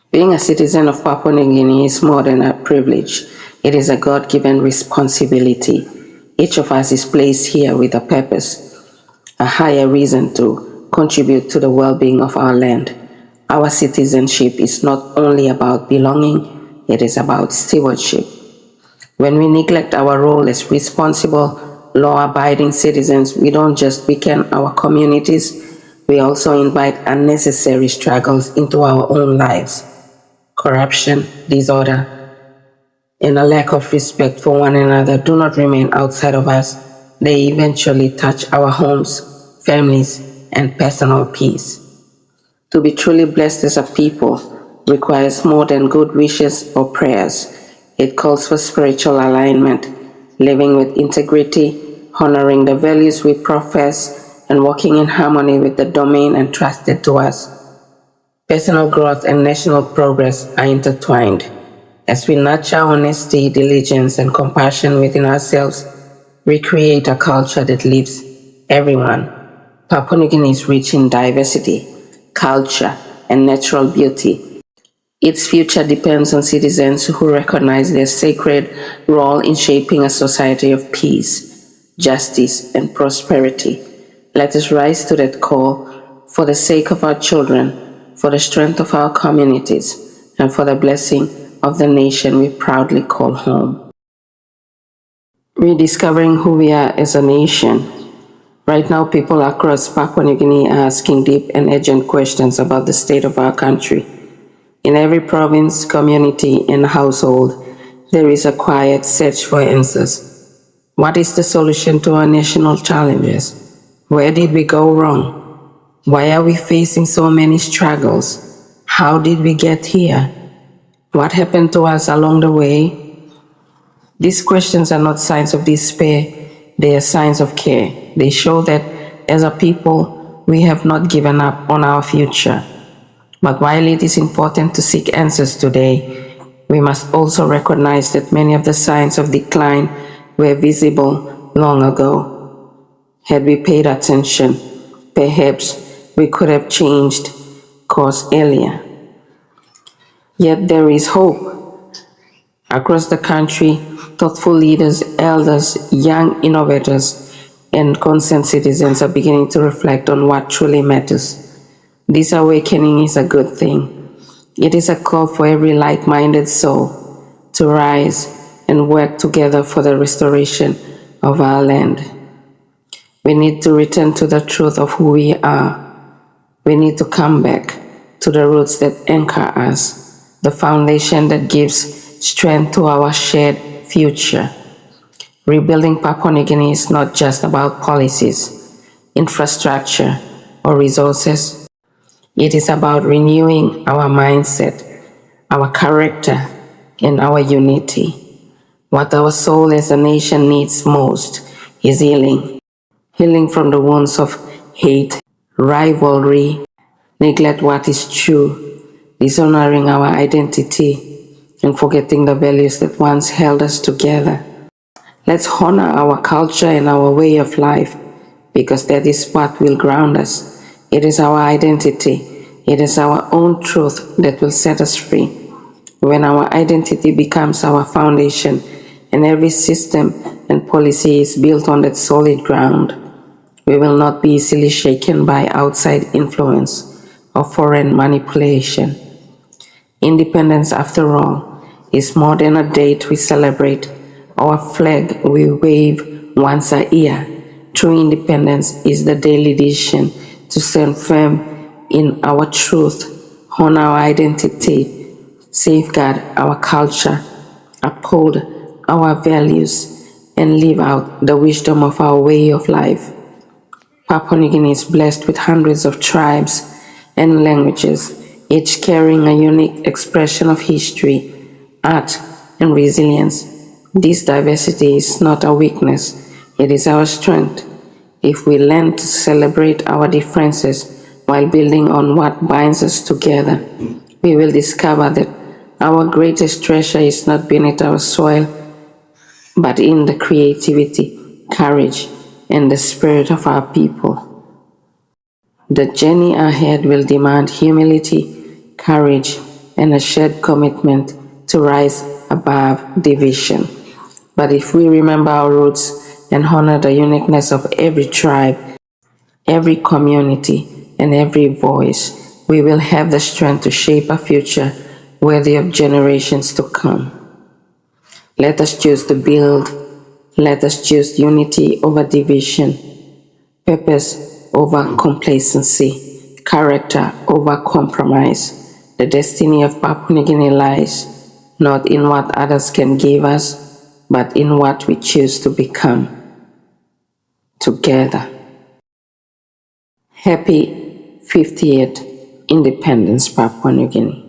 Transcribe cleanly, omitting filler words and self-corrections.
Being a citizen of Papua New Guinea is more than a privilege. It is a God-given responsibility. Each of us is placed here with a purpose, a higher reason to contribute to the well-being of our land. Our citizenship is not only about belonging, it is about stewardship. When we neglect our role as responsible, law-abiding citizens, we don't just weaken our communities, we also invite unnecessary struggles into our own lives. Corruption, disorder, and a lack of respect for one another do not remain outside of us. They eventually touch our homes, families, and personal peace. To be truly blessed as a people requires more than good wishes or prayers. It calls for spiritual alignment, living with integrity, honoring the values we profess, and walking in harmony with the domain entrusted to us. Personal growth and national progress are intertwined. As we nurture honesty, diligence, and compassion within ourselves, we create a culture that lifts everyone. Papua New Guinea is rich in diversity, culture, and natural beauty. Its future depends on citizens who recognize their sacred role in shaping a society of peace, justice, and prosperity. Let us rise to that call for the sake of our children, for the strength of our communities, and for the blessing of the nation we proudly call home. Rediscovering who we are as a nation. Right now, people across Papua New Guinea are asking deep and urgent questions about the state of our country. In every province, community, and household, there is a quiet search for answers. What is the solution to our national challenges? Where did we go wrong? Why are we facing so many struggles? How did we get here? What happened to us along the way? These questions are not signs of despair, they are signs of care. They show that as a people, we have not given up on our future. But while it is important to seek answers today, we must also recognize that many of the signs of decline were visible long ago. Had we paid attention, perhaps we could have changed course earlier. Yet there is hope. Across the country, thoughtful leaders, elders, young innovators, and concerned citizens are beginning to reflect on what truly matters. This awakening is a good thing. It is a call for every like-minded soul to rise and work together for the restoration of our land. We need to return to the truth of who we are. We need to come back to the roots that anchor us, the foundation that gives strength to our shared future. Rebuilding Papua New Guinea is not just about policies, infrastructure, or resources. It is about renewing our mindset, our character, and our unity. What our soul as a nation needs most is healing. Healing from the wounds of hate, rivalry, neglect what is true, dishonoring our identity, and forgetting the values that once held us together. Let's honor our culture and our way of life, because that is what will ground us. It is our identity. It is our own truth that will set us free. When our identity becomes our foundation and every system and policy is built on that solid ground, we will not be easily shaken by outside influence or foreign manipulation. Independence, after all, is more than a date we celebrate or a flag we wave once a year. True independence is the daily decision to stand firm in our truth, honor our identity, safeguard our culture, uphold our values, and live out the wisdom of our way of life. Papua New Guinea is blessed with hundreds of tribes and languages, each carrying a unique expression of history, art, and resilience. This diversity is not a weakness, it is our strength. If we learn to celebrate our differences while building on what binds us together, we will discover that our greatest treasure is not beneath our soil, but in the creativity, courage, and the spirit of our people. The journey ahead will demand humility, courage, and a shared commitment to rise above division. But if we remember our roots and honor the uniqueness of every tribe, every community, and every voice, we will have the strength to shape a future worthy of generations to come. Let us choose to build. Let us choose unity over division, purpose over complacency, character over compromise. The destiny of Papua New Guinea lies not in what others can give us, but in what we choose to become together. Happy 50th Independence, Papua New Guinea.